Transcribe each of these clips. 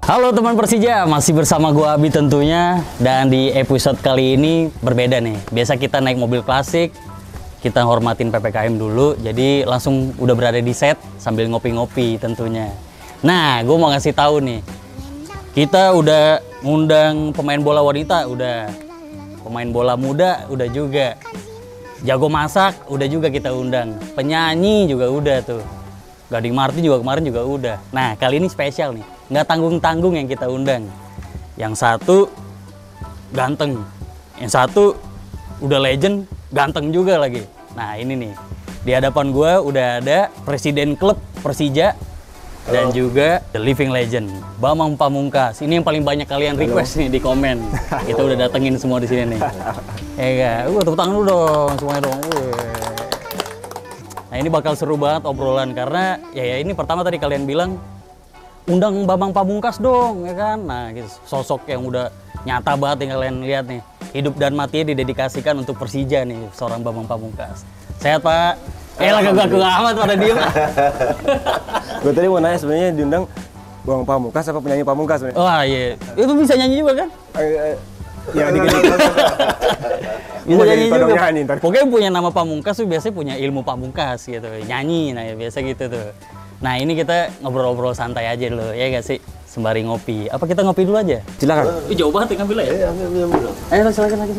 Halo teman Persija, masih bersama gua Abi tentunya. Dan di episode kali ini berbeda nih. Biasa kita naik mobil klasik, kita hormatin PPKM dulu, jadi langsung udah berada di set sambil ngopi-ngopi tentunya. Nah, gue mau ngasih tahu nih, kita udah ngundang pemain bola wanita, udah pemain bola muda, udah juga jago masak, udah juga kita undang, penyanyi juga udah tuh, Gading Martin juga kemarin juga udah. Nah, kali ini spesial nih, nggak tanggung-tanggung yang kita undang. Yang satu ganteng, yang satu udah legend, ganteng juga lagi. Nah ini nih, di hadapan gue udah ada Presiden Klub Persija. Halo. Dan juga The Living Legend, Bambang Pamungkas. Ini yang paling banyak kalian request nih di komen. Kita udah datengin semua di sini nih. Ya enggak, tepuk tangan dulu dong, semuanya dong. Nah ini bakal seru banget obrolan karena ya ini pertama tadi kalian bilang undang Bambang Pamungkas dong, ya kan? Nah gitu, sosok yang udah nyata banget yang kalian lihat nih. Hidup dan matinya didedikasikan untuk Persija nih, seorang Bambang Pamungkas. Sehat Pak? Lagu amat pada diem. Gue tadi mau nanya sebenarnya diundang Bambang Pamungkas apa penyanyi Pamungkas sebenarnya? Wah iya, itu bisa nyanyi juga kan? Ya dikit-dikit. Bisa nyanyi juga. Pokoknya punya nama Pamungkas tuh biasanya punya ilmu Pamungkas gitu, nyanyi, nah ya biasa gitu tuh. Nah ini kita ngobrol-ngobrol santai aja dulu, ya gak sih? Sembari ngopi. Apa kita ngopi dulu aja? Silakan. Jauh banget ya ngambil ya? Iya, ambil. Ayo silakan lagi.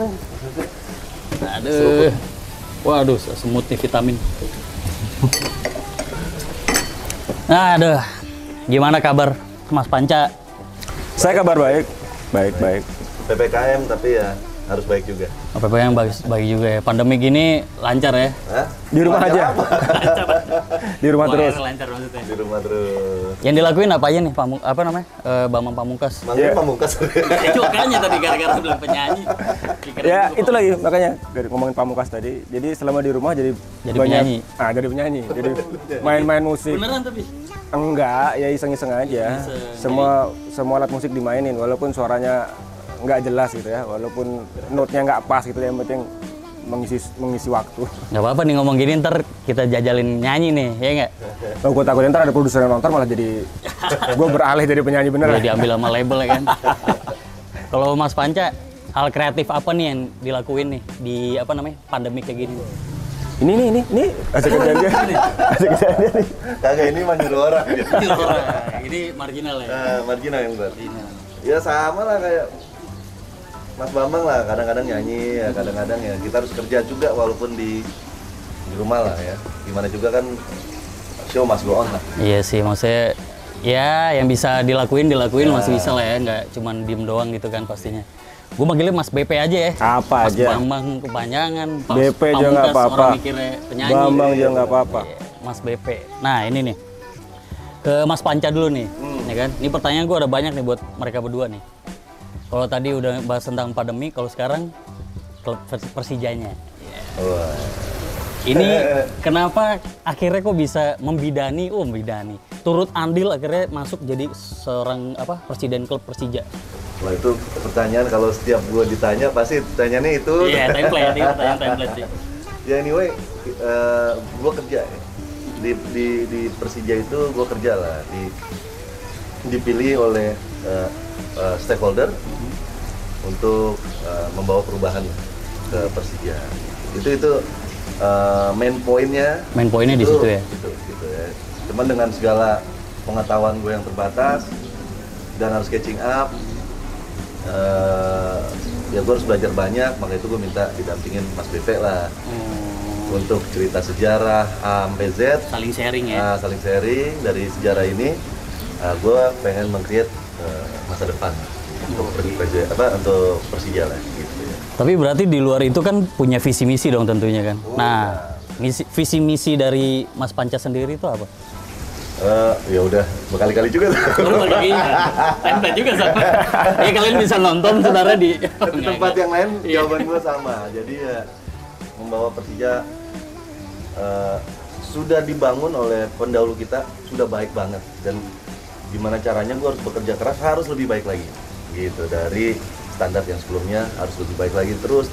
Aduh. Waduh, semut nih vitamin. Aduh. Gimana kabar Mas Panca? Saya kabar baik. Baik. PPKM tapi ya harus baik juga. PPKM baik juga ya. Pandemi gini lancar ya? Hah? Di rumah aja. Di rumah terus. Lancar maksudnya. Di rumah terus. Yang dilakuin apa aja nih? Bambang Pamungkas. Manggil Pamungkas. Makanya tadi gara-gara bilang penyanyi. Ya itu lagi makanya dari ngomongin Pamungkas tadi. Jadi selama di rumah jadi banyak, penyanyi. Jadi penyanyi. Jadi main-main musik. Beneran tapi? Enggak, ya iseng-iseng aja. Semua alat musik dimainin walaupun suaranya nggak jelas gitu ya, walaupun note-nya nggak pas gitu ya, yang penting mengisi waktu. Nggak apa-apa nih ngomong gini, ntar kita jajalin nyanyi nih, ya nggak? Kalau gue takutnya ntar ada produser yang nonton malah jadi gue beralih jadi penyanyi bener. Udah diambil sama label ya kan. Kalau Mas Panca, hal kreatif apa nih yang dilakuin nih di pandemi kayak gini? Ini asik kejadian dia. Nih. Kagak ini mah nyuruh orang. Ini marginal ya? Marginal yang benar. Ya sama lah kayak Mas Bambang lah, kadang-kadang nyanyi, ya kadang-kadang ya kita harus kerja juga walaupun di rumah lah ya. Gimana juga kan show must go on lah. Iya sih, maksudnya ya yang bisa dilakuin masih bisa lah ya, nggak cuman diem doang gitu kan pastinya. Gue manggilnya Mas BP aja ya. Apa Mas aja? Bambang kepanjangan. BP juga nggak apa-apa. Orang mikirnya penyanyi. Bambang juga nggak apa-apa. Mas BP. Nah ini nih, ke Mas Panca dulu nih, ya kan? Ini pertanyaan gue ada banyak nih buat mereka berdua nih. Kalau tadi udah bahas tentang pandemi, kalau sekarang klub Persijanya. Wah. Ini kenapa akhirnya kok bisa membidani, turut andil akhirnya masuk jadi seorang presiden klub Persija? Wah itu pertanyaan kalau setiap gua ditanya pasti pertanyaannya itu. Iya, template sih. Ya anyway, gua kerja ya. Di Persija itu gua kerja lah, dipilih oleh stakeholder untuk membawa perubahan ke Persija. Itu main poinnya Di situ ya. Gitu ya. Cuman dengan segala pengetahuan gue yang terbatas dan harus catching up, ya gue harus belajar banyak. Maka itu gue minta didampingin Mas BP lah untuk cerita sejarah A sampai Z. Saling sharing ya. Saling sharing dari sejarah ini. Gue pengen meng-create masa depan untuk Persija lah gitu ya. Tapi berarti di luar itu kan punya visi misi dong tentunya kan. Visi misi dari Mas Panca sendiri itu apa? Ya udah berkali-kali juga. Template juga sama. Ya kalian bisa nonton sebenarnya di tempat yang lain. Jawaban gue sama. Jadi ya membawa Persija sudah dibangun oleh pendahulu kita sudah baik banget, dan gimana caranya gue harus bekerja keras harus lebih baik lagi gitu, dari standar yang sebelumnya harus lebih baik lagi terus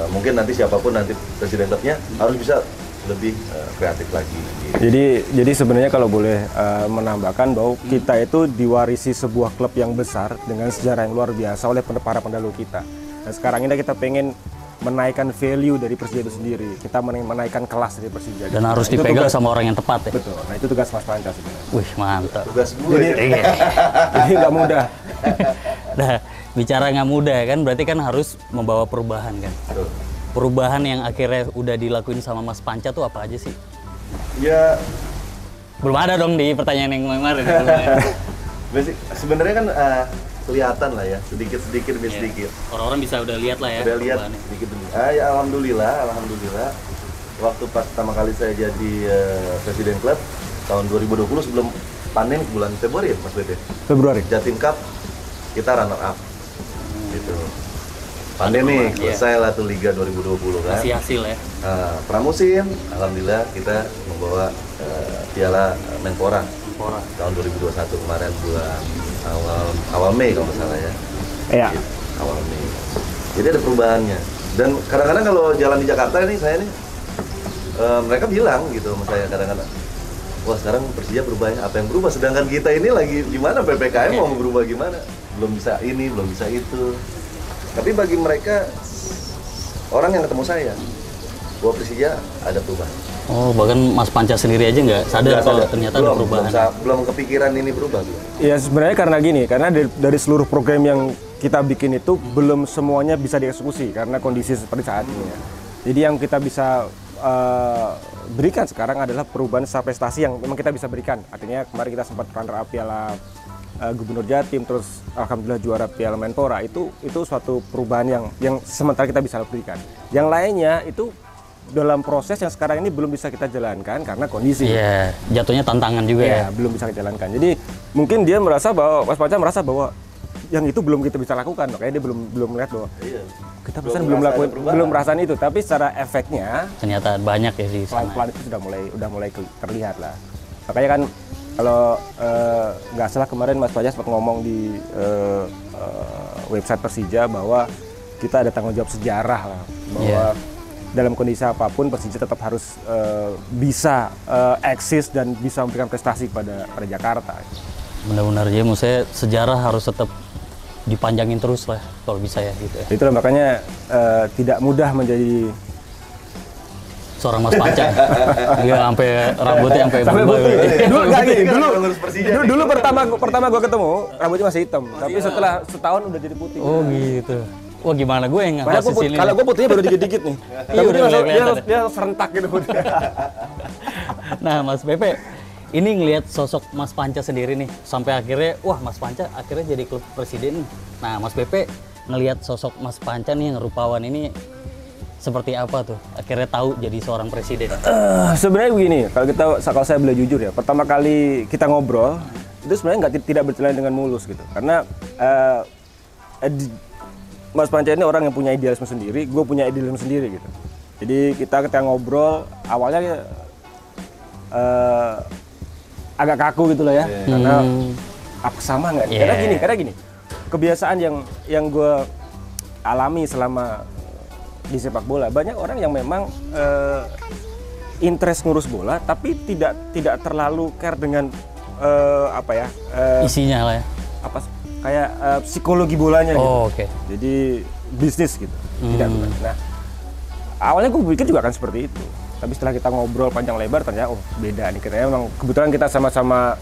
mungkin nanti siapapun nanti presiden klubnya harus bisa lebih kreatif lagi. Gitu. Jadi sebenarnya kalau boleh menambahkan bahwa kita itu diwarisi sebuah klub yang besar dengan sejarah yang luar biasa oleh para pendahulu kita. Dan sekarang ini kita pengen menaikkan value dari Persija itu sendiri. Kita menaikkan kelas dari Persija. Dan harus dipegang sama orang yang tepat ya. Betul. Nah itu tugas Mas Panca sebenarnya. Wih mantap. Tugas gue. Jadi nggak mudah. Nah bicara nggak mudah kan, berarti kan harus membawa perubahan kan. Betul. Perubahan yang akhirnya udah dilakuin sama Mas Panca tuh apa aja sih? Ya Belum ada dong di pertanyaan yang kemarin. sebenarnya kan kelihatan lah ya, sedikit demi sedikit. Orang-orang bisa udah lihat lah ya. Udah lihat sedikit demi. Ya alhamdulillah. Waktu pas pertama kali saya jadi presiden klub tahun 2020 sebelum panen bulan Februari ya Mas Bebe. Februari. Jatim Cup kita runner up. Gitu. Pandemi selesai lah tuh Liga 2020 kan. Kasih hasil ya. Pramusim, alhamdulillah kita membawa Piala Menpora tahun 2021 kemarin bulan awal Mei kalau nggak salah ya. Iya. Awal Mei. Jadi ada perubahannya. Dan kadang-kadang kalau jalan di Jakarta ini saya nih mereka bilang gitu sama saya kadang-kadang, wah sekarang Persija berubah ya, apa yang berubah? Sedangkan kita ini lagi gimana PPKM mau berubah gimana? Belum bisa ini, belum bisa itu. Tapi bagi mereka, orang yang ketemu saya, bahwa Persija ada perubahan. Oh, bahkan Mas Panca sendiri aja nggak sadar kalau ternyata ada perubahan. Belum kepikiran ini berubah. Ya sebenarnya karena gini, karena dari seluruh program yang kita bikin itu belum semuanya bisa dieksekusi karena kondisi seperti saat ini ya. Jadi yang kita bisa berikan sekarang adalah perubahan secara prestasi yang memang kita bisa berikan. Artinya kemarin kita sempat runner up Piala Gubernur Jatim, terus alhamdulillah juara Piala Menpora. Itu suatu perubahan yang sementara kita bisa berikan. Yang lainnya itu dalam proses yang sekarang ini belum bisa kita jalankan karena kondisi. Iya, jatuhnya tantangan juga ya. Belum bisa kita jalankan. Jadi mungkin dia merasa bahwa Mas Panca merasa bahwa yang itu belum kita bisa lakukan, makanya dia belum melihat bahwa kita belum merasakan itu, tapi secara efeknya ternyata banyak ya di sana. Pelan-pelan itu sudah mulai terlihat lah. Makanya kan kalau nggak salah kemarin Mas Panca sempat ngomong di website Persija bahwa kita ada tanggung jawab sejarah lah, bahwa dalam kondisi apapun Persija tetap harus bisa eksis dan bisa memberikan prestasi pada Jakarta. Benar-benar ya, maksudnya sejarah harus tetap dipanjangin terus lah kalau bisa ya gitu ya. Itulah makanya tidak mudah menjadi seorang Mas Panca. Iya, sampai rambutnya sampai berubah. Dulu nggak gini, dulu pertama gue ketemu rambutnya masih hitam, tapi setelah setahun udah jadi putih. Oh gitu. Wah gimana gue yang ngasih sini? Kalau gue putihnya baru dikit-dikit nih. Tapi dia serentak gitu. Nah Mas Pepe, ini ngelihat sosok Mas Panca sendiri nih, sampai akhirnya, wah Mas Panca akhirnya jadi klub presiden nih. Nah Mas Pepe ngelihat sosok Mas Panca nih yang rupawan ini seperti apa tuh? Akhirnya tahu jadi seorang presiden. Sebenarnya begini, kalau saya boleh jujur ya, pertama kali kita ngobrol itu sebenarnya tidak berjalan dengan mulus gitu, karena Mas Panca ini orang yang punya idealisme sendiri, gue punya idealisme sendiri gitu. Jadi kita ngobrol awalnya agak kaku gitu lah ya, karena apa sama nggak? Karena gini, kebiasaan yang gue alami selama di sepak bola, banyak orang yang memang interest ngurus bola, tapi tidak terlalu care dengan isinya lah ya. Kayak psikologi bolanya gitu. Oke. Jadi bisnis gitu. Tidak bukan. Nah, awalnya gue pikir juga akan seperti itu. Tapi setelah kita ngobrol panjang lebar ternyata beda nih. Kita emang kebetulan kita sama-sama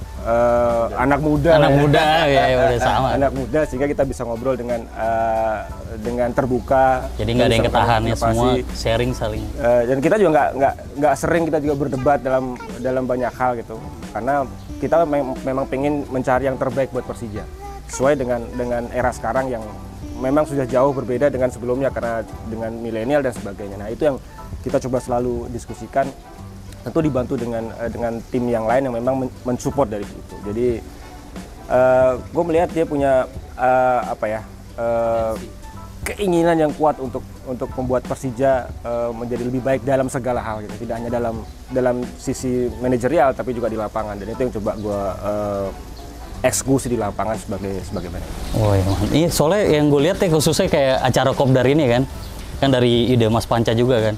anak muda. Anak muda ya udah sama. Anak muda sehingga kita bisa ngobrol dengan terbuka. Jadi nggak ada yang ketahannya, semua sharing saling. Dan kita juga nggak sering kita juga berdebat dalam banyak hal gitu. Karena kita memang pengen mencari yang terbaik buat Persija. Sesuai dengan era sekarang yang memang sudah jauh berbeda dengan sebelumnya karena dengan milenial dan sebagainya. Nah itu yang kita coba selalu diskusikan, tentu dibantu dengan tim yang lain yang memang mensupport dari itu. Jadi gue melihat dia punya keinginan yang kuat untuk membuat Persija menjadi lebih baik dalam segala hal gitu. Tidak hanya dalam sisi manajerial tapi juga di lapangan, dan itu yang coba gue eksekusi di lapangan sebagai manajer. Oh iya, ini soalnya yang gue lihat ya khususnya kayak acara kopdar ini kan dari ide Mas Panca juga kan.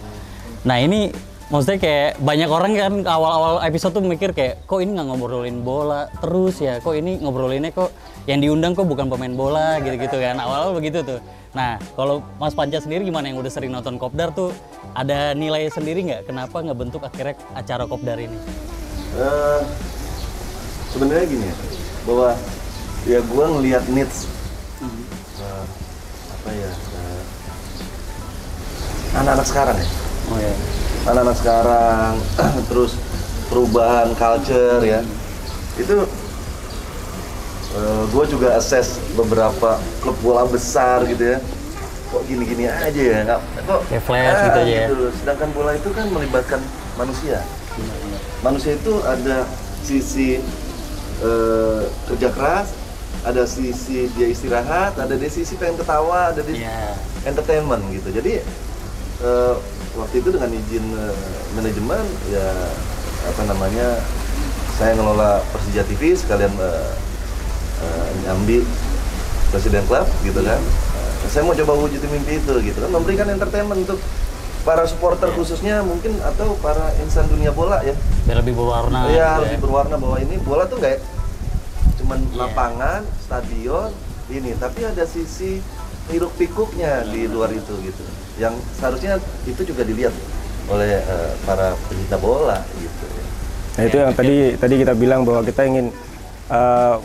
Nah ini Maksudnya kayak banyak orang kan awal-awal episode tuh mikir kayak kok ini nggak ngobrolin bola terus ya, kok ini ngobrolinnya kok yang diundang kok bukan pemain bola gitu-gitu kan, awal-awal begitu tuh. Nah kalau Mas Panca sendiri gimana yang udah sering nonton Kopdar tuh, ada nilai sendiri nggak kenapa ngebentuk akhirnya acara Kopdar ini? Sebenarnya gini ya, bahwa ya gue ngelihat needs apa ya anak-anak sekarang ya. Oh ya. Anak-anak sekarang terus perubahan culture ya. Itu gue juga assess beberapa klub bola besar gitu ya. Kok gini-gini aja ya, nggak kok kayak flash gitu aja ya. Sedangkan bola itu kan melibatkan manusia. Manusia itu ada sisi kerja keras, ada sisi dia istirahat, ada di sisi pengen ketawa, ada di entertainment gitu. Jadi waktu itu dengan izin manajemen ya apa namanya, saya ngelola Persija TV sekalian nyambi presiden klub gitu kan. Saya mau coba wujudin mimpi itu gitu kan, memberikan entertainment untuk para supporter khususnya mungkin, atau para insan dunia bola ya. Biar lebih berwarna. Iya, gitu lebih berwarna, bahwa ini bola tuh nggak cuman lapangan, stadion ini, tapi ada sisi hiruk pikuknya di luar itu gitu. Yang seharusnya itu juga dilihat oleh para pecinta bola gitu. Nah itu yang tadi kita bilang bahwa kita ingin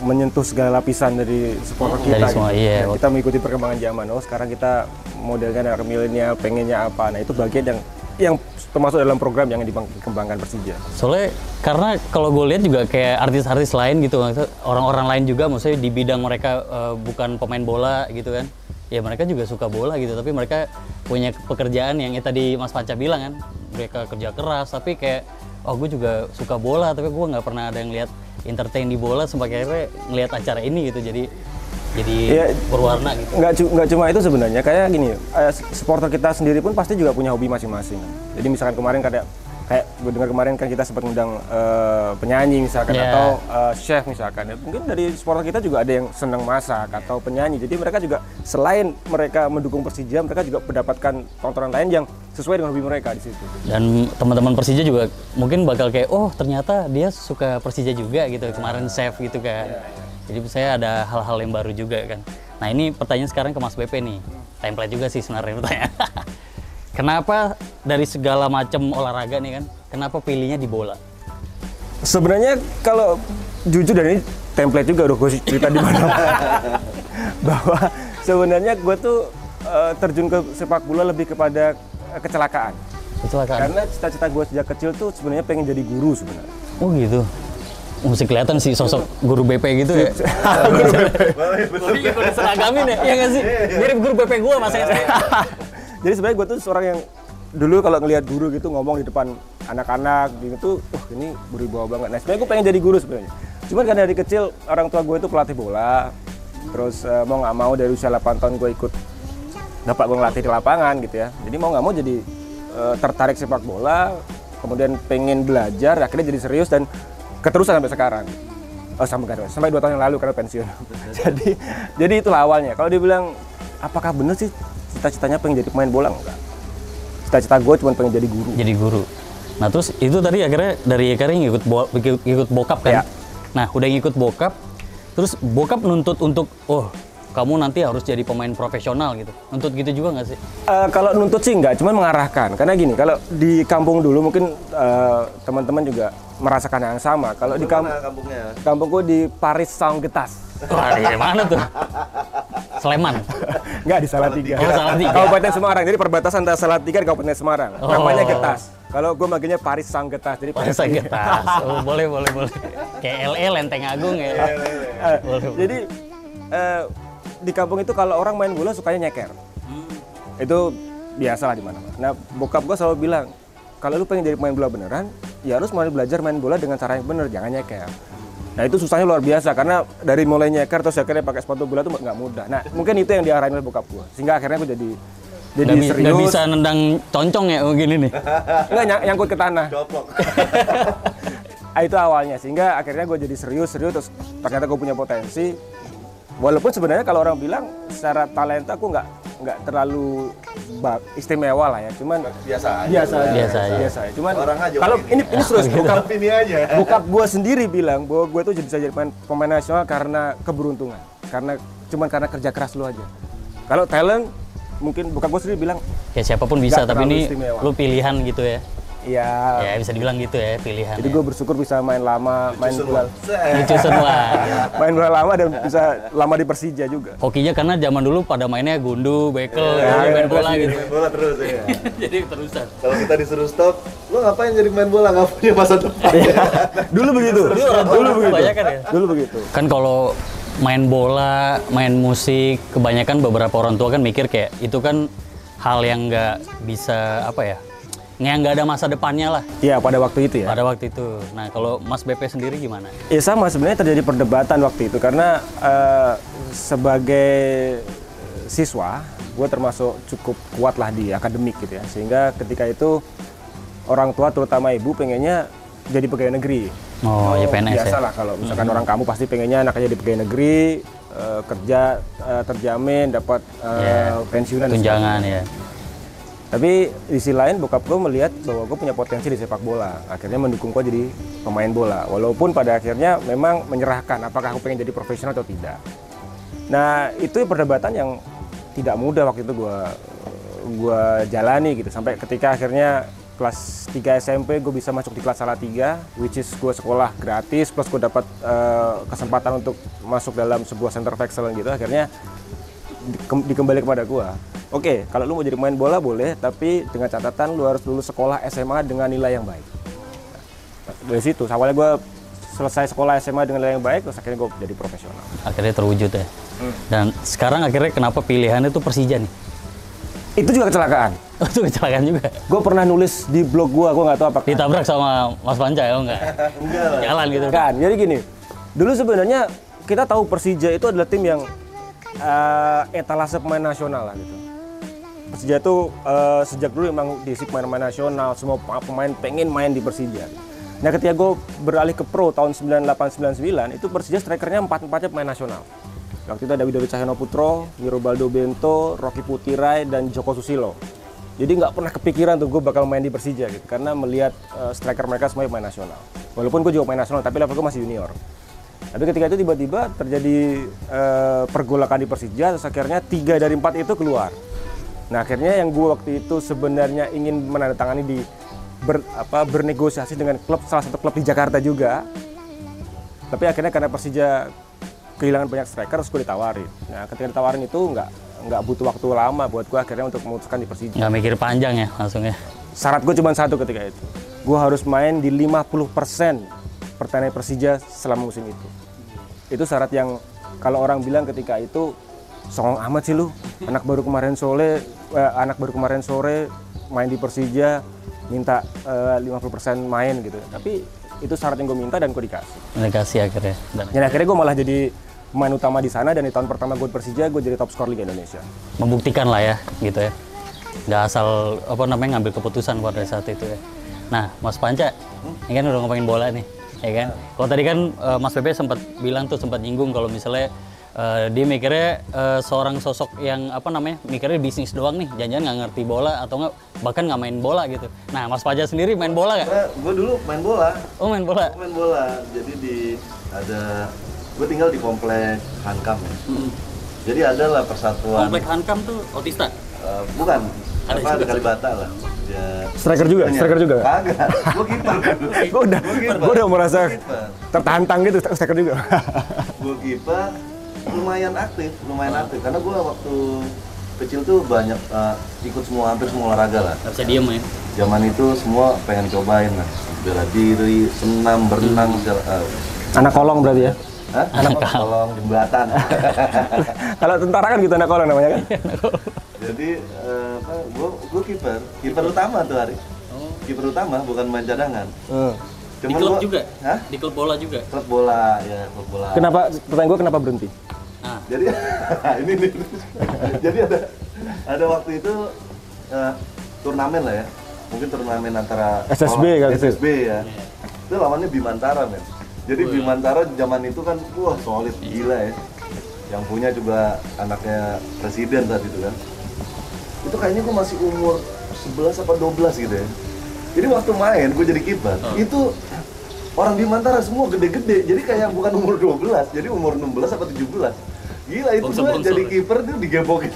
menyentuh segala lapisan dari supporter kita. Dari semua, gitu. iya. Kita mengikuti perkembangan zaman. Oh sekarang kita modelnya anak milenial, pengennya apa? Nah itu bagian yang termasuk dalam program yang dikembangkan Persija. Soalnya karena kalau gue lihat juga kayak artis-artis lain gitu, orang-orang lain juga maksudnya di bidang mereka bukan pemain bola gitu kan. Ya mereka juga suka bola gitu, tapi mereka punya pekerjaan yang tadi Mas Panca bilang kan, mereka kerja keras, tapi kayak oh gue juga suka bola, tapi gue nggak pernah ada yang lihat entertain di bola, sampai akhirnya ngelihat acara ini gitu, jadi ya, berwarna gitu. Nggak cuma itu sebenarnya, kayak gini, supporter kita sendiri pun pasti juga punya hobi masing-masing. Jadi misalkan kemarin kayak gue dengar kemarin kan kita sempat ngundang penyanyi misalkan, atau chef misalkan. Mungkin dari supporter kita juga ada yang senang masak atau penyanyi. Jadi mereka juga selain mereka mendukung Persija, mereka juga mendapatkan tontonan lain yang sesuai dengan hobi mereka di situ. Dan teman-teman Persija juga mungkin bakal kayak oh ternyata dia suka Persija juga gitu. Kemarin chef gitu kan. Jadi saya ada hal-hal yang baru juga kan. Nah ini pertanyaan sekarang ke Mas BP nih. Template juga sih sebenarnya pertanyaan. Kenapa dari segala macam olahraga nih kan, kenapa pilihnya di bola? Sebenarnya kalau jujur, dan ini template juga udah gue cerita di mana, bahwa sebenarnya gue tuh terjun ke sepak bola lebih kepada kecelakaan. Karena cita-cita gue sejak kecil tuh sebenarnya pengen jadi guru sebenarnya. Oh gitu. Mesti kelihatan sih sosok guru BP gitu ya. Guru BP. Iya, gue diseragamin ya, iya nggak sih? Mirip guru BP gue masanya saya. Jadi sebenarnya gue tuh seorang yang dulu kalau ngelihat guru gitu ngomong di depan anak-anak gitu, ini berwibawa banget. Nah sebenarnya gue pengen jadi guru sebenarnya. Cuman karena dari kecil orang tua gue itu pelatih bola, terus mau nggak mau dari usia 8 tahun gue ikut bapak gue ngelatih di lapangan gitu ya. Jadi mau nggak mau jadi tertarik sepak bola, kemudian pengen belajar, akhirnya jadi serius dan keterusan sampai sekarang. Sampai 2 tahun yang lalu karena pensiun. jadi itulah awalnya. Kalau dibilang apakah bener sih cita-citanya pengen jadi pemain bola? Enggak. Cita-cita gue cuma pengen jadi guru. Jadi guru. Nah terus itu tadi akhirnya dari Ekaring ikut bokap kan? Ya. Nah udah ngikut bokap, terus bokap nuntut untuk kamu nanti harus jadi pemain profesional gitu. Nuntut gitu juga nggak sih? Kalau nuntut sih nggak, cuman mengarahkan. Karena gini, kalau di kampung dulu mungkin teman-teman juga merasakan yang sama. Kalau di kampung gue di Paris Saunggetas. Wah, di mana tuh? Sleman? Enggak, di Salatiga. Oh, Salatiga. Kabupaten Semarang. Jadi perbatasan antara Salatiga dan Kabupaten Semarang. Namanya Getas. Kalau gue manggilnya Paris Saunggetas. Jadi Paris Saunggetas. Oh, boleh. Kayak LE Lenteng Agung ya. Boleh. Jadi di kampung itu kalau orang main bola sukanya nyeker. Itu biasalah di mana-mana. Nah, bokap gue selalu bilang, kalau lu pengen jadi pemain bola beneran, ya harus mulai belajar main bola dengan cara yang bener, jangan nyeker. Nah itu susahnya luar biasa, karena dari mulai nyeker terus akhirnya pakai sepatu bola itu nggak mudah. Nah mungkin itu yang diarahin oleh bokap gue, sehingga akhirnya gue jadi serius. Nggak bisa nendang concong ya gini nih? Nggak, nyangkut ke tanah. Itu awalnya, sehingga akhirnya gue jadi serius terus ternyata gue punya potensi. Walaupun sebenarnya kalau orang bilang secara talenta aku nggak nggak terlalu istimewa lah ya, cuman Biasa aja. biasa aja. aja. Cuman Orang aja kalau begini. ini serius, bokap Ini aja. bokap gue sendiri bilang bahwa gue tuh bisa jadi pemain nasional karena keberuntungan, karena kerja keras lu aja. Kalau talent mungkin bokap gue sendiri bilang Ya siapapun bisa, Nggak tapi terlalu ini istimewa. lu pilihan gitu ya. ya. Ya bisa dibilang gitu ya, pilihan. Jadi gue bersyukur bisa main lama, main bola Lucu semua. main bola lama dan bisa lama di Persija juga. Hokinya karena zaman dulu pada mainnya gundu, bekel, Ya, main ya, bola pasti. gitu. Main bola terus ya. Jadi terusan. Kalau kita disuruh stop, lo ngapain jadi main bola, nggak punya masa depan. Dulu begitu. Dulu begitu. Kebanyakan ya? Dulu begitu. Kan kalau main bola, main musik, kebanyakan beberapa orang tua kan mikir kayak itu kan hal yang nggak bisa apa ya, yang nggak ada masa depannya lah Iya, pada waktu itu ya. pada waktu itu. Nah kalau Mas BP sendiri gimana? Ya sama, sebenarnya terjadi perdebatan waktu itu karena sebagai siswa gue termasuk cukup kuat lah di akademik gitu ya, sehingga ketika itu orang tua terutama ibu pengennya jadi pegawai negeri. Oh ya PNS ya? Biasalah kalau misalkan orang kamu pasti pengennya anaknya jadi pegawai negeri, kerja terjamin, dapat pensiunan. Tunjangan ya. Tapi di sisi lain bokap gue melihat bahwa gue punya potensi di sepak bola, akhirnya mendukung gue jadi pemain bola. Walaupun pada akhirnya memang menyerahkan apakah aku pengen jadi profesional atau tidak. Nah itu perdebatan yang tidak mudah waktu itu gue jalani gitu, sampai ketika akhirnya kelas 3 SMP gue bisa masuk di kelas Salatiga, which is gue sekolah gratis plus gue dapat kesempatan untuk masuk dalam sebuah center of excellence gitu. Akhirnya dikembali kepada gue. Oke, kalau lu mau jadi pemain bola boleh, tapi dengan catatan lu harus lulus sekolah SMA dengan nilai yang baik. Nah, dari situ, awalnya gue selesai sekolah SMA dengan nilai yang baik, terus akhirnya gue jadi profesional. Akhirnya terwujud ya. Dan sekarang akhirnya kenapa pilihannya tuh Persija nih? Itu juga kecelakaan. Oh, itu kecelakaan juga. Gue pernah nulis di blog gue nggak tahu apakah Ditabrak sama Mas Panca ya, enggak? Enggak lah. Jalan gitu. kan. Jadi gini, dulu sebenarnya kita tahu Persija itu adalah tim yang etalase pemain nasional lah gitu. Persija itu sejak dulu memang diisi pemain-pemain nasional, semua pemain pengen main di Persija. Nah ketika gue beralih ke pro tahun 98-99, itu Persija strikernya 4-4-nya pemain nasional. Waktu itu ada Widodo Cahyono Putro, Wirobaldo Bento, Rocky Putirai, dan Joko Susilo. Jadi nggak pernah kepikiran tuh gue bakal main di Persija gitu, karena melihat striker mereka semuanya pemain nasional. Walaupun gue juga pemain nasional, tapi level gue masih junior. Tapi ketika itu tiba-tiba terjadi pergolakan di Persija, terus akhirnya 3 dari 4 itu keluar. Nah akhirnya yang gue waktu itu sebenarnya ingin menandatangani bernegosiasi dengan salah satu klub di Jakarta juga. Tapi akhirnya karena Persija kehilangan banyak striker, terus gue ditawarin. Nah ketika ditawarin itu nggak butuh waktu lama buat gue akhirnya untuk memutuskan di Persija. Nggak mikir panjang ya langsung ya? Syarat gue cuma satu ketika itu. Gue harus main di 50% pertandingan Persija selama musim itu. Itu syarat yang kalau orang bilang ketika itu songong amat sih lu, anak baru kemarin sore main di Persija minta 50% main gitu. Tapi itu syarat yang gue minta dan gue dikasih. Dikasih akhirnya. Dan akhirnya gue malah jadi pemain utama di sana, dan di tahun pertama gue di Persija gue jadi top skor Liga Indonesia. Membuktikan lah ya gitu ya. Nggak asal ngambil keputusan pada saat itu ya. Nah Mas Panca, ini kan udah ngomongin bola nih, ya kan? Kalau tadi kan Mas Pepe sempat nyinggung kalau misalnya dia mikirnya seorang sosok yang mikirnya bisnis doang nih, jangan-jangan nggak ngerti bola atau nggak bahkan nggak main bola gitu. Nah Mas Panca sendiri main bola nggak? Gue dulu main bola. Oh main bola. Gue main bola. Jadi gue tinggal di komplek Hankam. Jadi ada lah persatuan. Komplek Hankam tuh Otista? Bukan. Ada Apa juga. di Kalibata lah. Ya. Striker juga? Striker juga? Kagak. Gue kiper. Gue udah merasa tertantang gitu, striker juga. Gue kiper. Lumayan aktif karena gue waktu kecil tuh banyak hampir semua olahraga lah. Nggak bisa diem ya? Zaman itu semua pengen cobain lah, bela diri, senam, berenang, Anak kolong berarti ya? Hah? Anak kolong, jembatan. Kalau tentara kan gitu anak kolong namanya kan? Jadi gue kiper utama tuh hari. Kiper utama bukan main cadangan. Di klub juga? Hah? Di klub bola juga? Klub bola, ya klub bola. Kenapa, pertanyaan gue kenapa berhenti? Nah. Jadi ini. Jadi ada waktu itu turnamen lah ya. Mungkin turnamen antara SSB kan? SSB ya. Itu lawannya Bimantara men. Jadi Bimantara zaman itu kan solid gila ya. Yang punya juga anaknya presiden saat itu kan. itu kayaknya gue masih umur 11 apa 12 gitu ya. Jadi waktu main gue jadi kiper, itu orang Bimantara semua gede-gede. Jadi kayak bukan umur 12, jadi umur 16 apa 17. Gila itu gue jadi kiper tuh digebokin.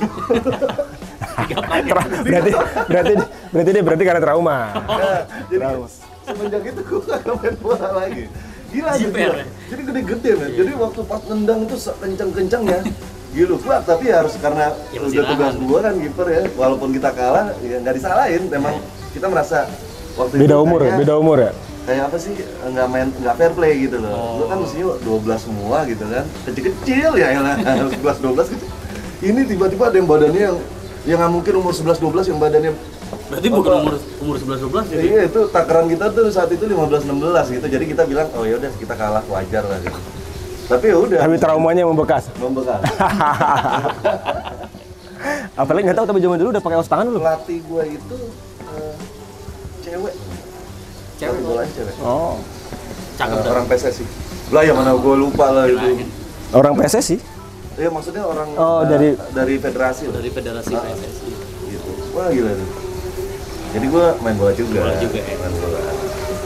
berarti karena trauma. Nah, jadi semenjak itu gue gak main bola lagi. Gila gitu. Jadi gede-gede men. Jadi waktu pas nendang itu kenceng-kencengnya. Gila kuat, tapi harus karena udah tugas gua kan kiper ya. Walaupun kita kalah ya nggak disalahin. Memang kita merasa waktu Beda itu umur ya? kayak apa sih, nggak fair play gitu loh. Lu kan mestinya 12 semua gitu kan, kecil-kecil ya, 11-12 gitu. Ini tiba-tiba ada yang badannya yang nggak mungkin umur 11-12 yang badannya. Berarti bukan umur 11-12 ya? Iya, itu takaran kita tuh saat itu 15-16 gitu. Jadi kita bilang, oh ya udah kita kalah, wajar lah gitu. Tapi ya udah. Tapi traumanya membekas. Apalagi nggak tahu, tapi zaman dulu udah pakai os tangan dulu. Pelatih gua itu cewek. Cewek bolanya cewek. Oh. Cakep Orang PSSI. Lah ya mana gua lupa lah itu. Orang PSSI? Iya maksudnya orang dari federasi lah. dari Federasi PSSI. Gitu. Wah gila tuh. Jadi gua main bola juga. Main bola.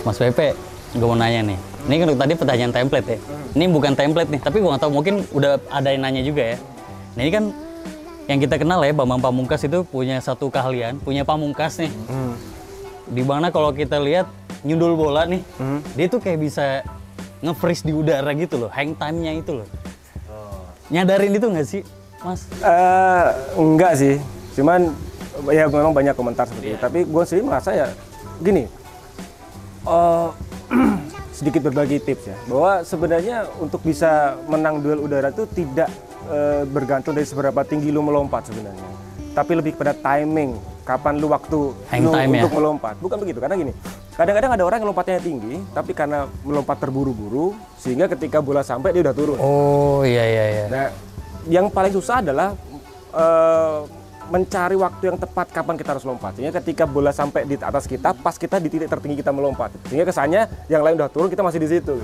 Mas Pepe, gue mau nanya nih. Ini kan tadi pertanyaan template ya. Ini bukan template nih, tapi gue nggak tahu, mungkin udah ada yang nanya juga ya. Nah ini kan yang kita kenal ya, Bambang Pamungkas itu punya satu keahlian, punya pamungkas nih. Dimana kalau kita lihat nyundul bola nih, dia tuh kayak bisa nge-freeze di udara gitu loh, hang time-nya itu loh. Nyadarin itu nggak sih, Mas? Enggak sih, cuman ya memang banyak komentar seperti itu. Tapi gue sendiri merasa ya gini, sedikit berbagi tips ya, bahwa sebenarnya untuk bisa menang duel udara itu tidak bergantung dari seberapa tinggi lu melompat sebenarnya, tapi lebih pada timing, kapan lu waktu lu untuk melompat. Bukan begitu, karena gini, kadang-kadang ada orang yang lompatnya tinggi, tapi karena melompat terburu-buru, sehingga ketika bola sampai dia udah turun. Oh iya. Nah, yang paling susah adalah mencari waktu yang tepat kapan kita harus lompat. Sehingga ketika bola sampai di atas kita, pas kita di titik tertinggi kita melompat. Sehingga kesannya yang lain udah turun, kita masih di situ.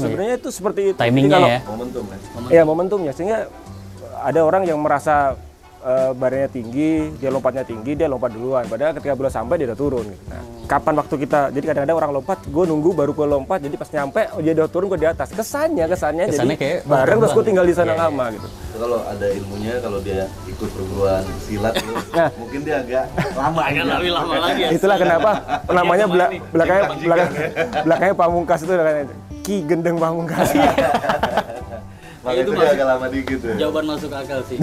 Sebenarnya itu seperti itu. Timingnya ya? Momentum ya? Iya, momentumnya. Sehingga ada orang yang merasa badannya tinggi, dia lompatnya tinggi, dia lompat duluan. Padahal ketika bola sampai dia udah turun. Nah, kapan waktu kita, jadi kadang-kadang orang lompat, gue nunggu baru gue lompat, jadi pas nyampe dia udah turun, gue di atas. Kesannya jadi kayak bareng terus gue tinggal di sana lama gitu. Itu kalau ada ilmunya, kalau dia ikut perguruan silat gitu, mungkin dia agak lama. Lebih lama lagi ya. Itulah kenapa namanya belakangnya Pamungkas itu Ki Gendeng Pamungkas. Makanya itu dia agak lama dikit ya. Jawaban masuk akal sih.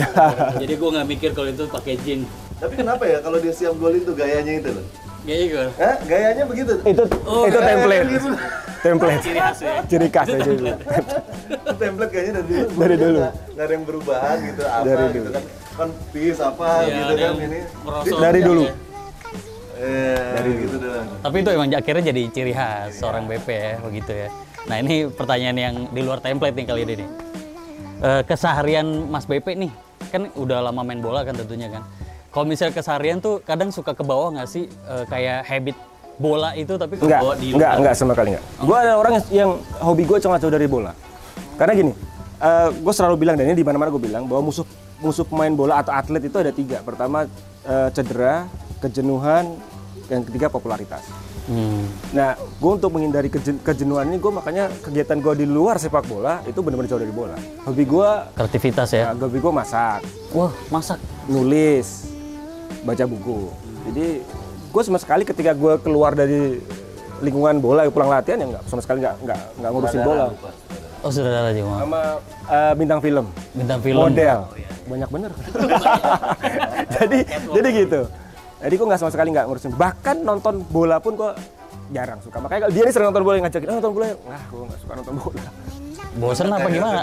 Jadi gue nggak mikir kalau itu pakai jin. Tapi kenapa ya kalau dia siap golin tuh gayanya itu loh? Gaya gue. Hah? Gayanya begitu? Itu template. Gitu. Template. Ciri khas ya. Ciri khas aja itu. Template kayaknya Dari dulu. Nggak ada yang berubahan gitu, apa Dari gitu dulu. kan peace apa gitu kan ini. Dari dulu. Dari gitu doang. Tapi itu emang akhirnya jadi ciri khas seorang BP ya, begitu ya. Nah ini pertanyaan yang di luar template nih kali ini nih. Keseharian Mas BP nih, kan udah lama main bola kan tentunya kan. Kalau misalnya keseharian tuh kadang suka ke bawah nggak sih kayak habit bola itu tapi ke bawah di luar? Enggak sama kali enggak. Gue ada orang yang hobi gue cuma jauh dari bola. Karena gini, gue selalu bilang, dan ini di mana-mana gue bilang bahwa musuh pemain bola atau atlet itu ada 3. Pertama cedera, kejenuhan, yang ketiga popularitas. Nah, gue untuk menghindari kejenuhan ini, gue makanya kegiatan gue di luar sepak bola itu benar-benar jauh dari bola. Hobi gue kreativitas ya. Hobi gue masak. Wah, masak, nulis, baca buku. Jadi gue sama sekali ketika gue keluar dari lingkungan bola, pulang latihan ya sama sekali nggak ngurusin bola. Oh, saudara aja sama bintang film, model, banyak bener. jadi gitu. Jadi gue sama sekali nggak ngurusin. Bahkan nonton bola pun gue jarang suka. Makanya dia ini sering nonton bola, ngajakin, nonton bola. Wah, gue nggak suka nonton bola. Bosen apa gimana?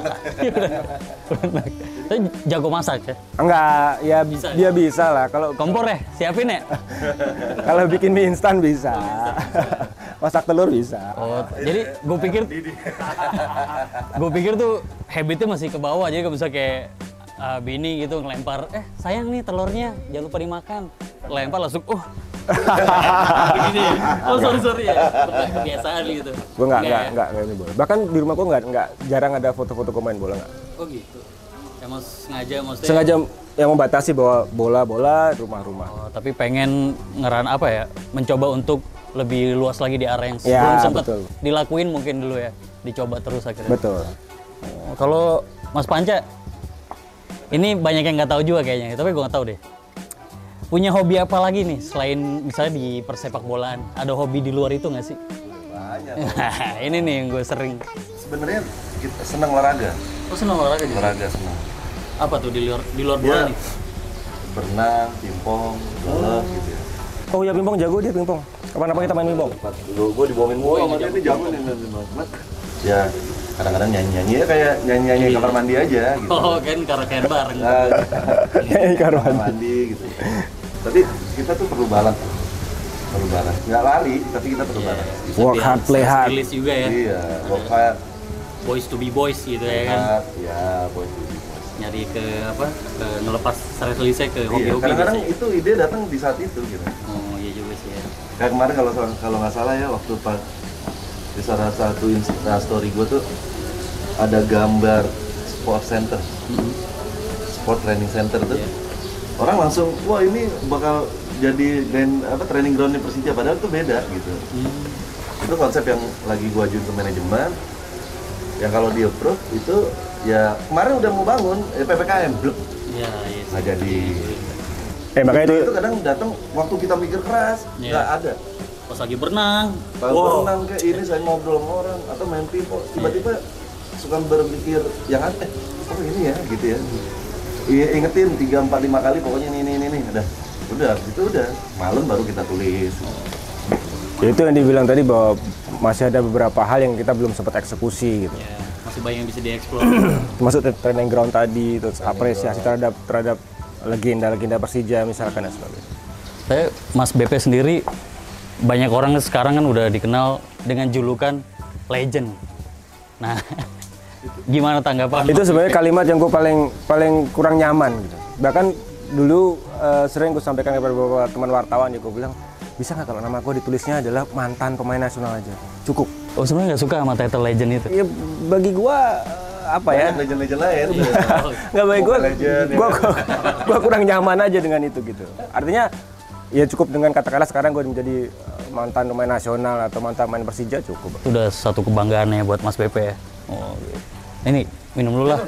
Tapi jago masak ya? Enggak, ya dia bisa lah. Kalau kompor ya, siapin ya? Kalau bikin mie instan bisa. Masak telur bisa. Oh, jadi gue pikir tuh habitnya masih ke bawah, jadi gak bisa kayak bini gitu ngelempar, sayang nih telurnya, jangan lupa dimakan. Lempar langsung, oh sorry ya, kebiasaan gitu. Gue nggak ini bola. Bahkan di rumah gue nggak jarang ada foto-foto gue main bola nggak. Oh gitu. Mas sengaja maksudnya. Sengaja yang membatasi bahwa bola rumah-rumah. Oh, tapi pengen apa ya? Mencoba untuk lebih luas lagi di area yang sebelum Ya, sempat betul. dilakuin mungkin dulu ya. Dicoba terus akhirnya. Betul. Oh, kalau Mas Panca, ini banyak yang nggak tahu juga kayaknya, tapi gue nggak tahu deh. Punya hobi apa lagi nih selain misalnya di persepak bolaan? Ada hobi di luar itu nggak sih? Banyak. Ini nih yang gue sering. Sebenarnya kita senang olahraga. Oh senang olahraga juga? Olahraga senang. Apa tuh di luar bola Ya, nih? berenang, pingpong, golf gitu ya. Oh ya pingpong, jago dia pingpong. Kapan-kapan kita main pingpong? Gue dibohongin mulu sama dia, ini jago nih. Ya, kadang-kadang nyanyi-nyanyi ya kayak nyanyi-nyanyi di kamar mandi aja gitu. Oh kan karaokean bareng. Nah, Kamar kamar mandi gitu. Tapi kita tuh perlu balance. Perlu balance. Nggak lari, tapi kita perlu balance. Work hard, play hard. Rilis juga ya. Iya, work hard, Boys to be boys gitu play ya kan. hard, ya boy. Nyari ke ngelepas stress release ke Iya, hobi-hobi kadang-kadang biasanya. itu ide datang di saat itu gitu. Oh iya juga sih ya. Kayak kemarin kalau nggak salah ya waktu di salah satu story gue tuh ada gambar sport center, sport training center tuh. Iya. Orang langsung wah ini bakal jadi training groundnya Persija, padahal itu beda gitu. Itu konsep yang lagi gue ajuin ke manajemen. Yang kalau di approve itu ya kemarin udah mau bangun PPKM blok Iya, iya. nggak jadi. Makanya Itu kadang datang waktu kita mikir keras Iya. nggak ada. Pas lagi berenang. Kalau berenang kayak ini saya ngobrol sama orang atau main pingpong tiba-tiba suka berpikir yang aneh, oh ini ya gitu ya. Iya ingetin 3, 4, 5 kali pokoknya ini udah itu udah malam baru kita tulis. itu yang dibilang tadi bahwa masih ada beberapa hal yang kita belum sempat eksekusi gitu. Ya, masih banyak yang bisa dieksplor. Termasuk training ground tadi, terus apresiasi terhadap legenda Persija misalkan dan sebagainya. Saya Mas BP sendiri banyak orang sekarang kan udah dikenal dengan julukan legend. Nah, gimana tanggapan? Itu sebenarnya kalimat yang gue paling kurang nyaman gitu. Bahkan dulu sering gue sampaikan kepada beberapa teman wartawan ya, gue bilang bisa nggak kalau nama gue ditulisnya adalah mantan pemain nasional aja, cukup. Oh sebenarnya nggak suka sama title legend itu? Ya bagi gue apa ya? Banyak legend-legend lain. Nggak bagi gue, Legend, ya. gue kurang nyaman aja dengan itu gitu. Artinya ya cukup dengan katakanlah sekarang gue menjadi mantan pemain nasional atau mantan pemain Persija cukup. Itu udah satu kebanggaannya buat Mas BP ya. Oh, gitu. Ini minum dulu lah.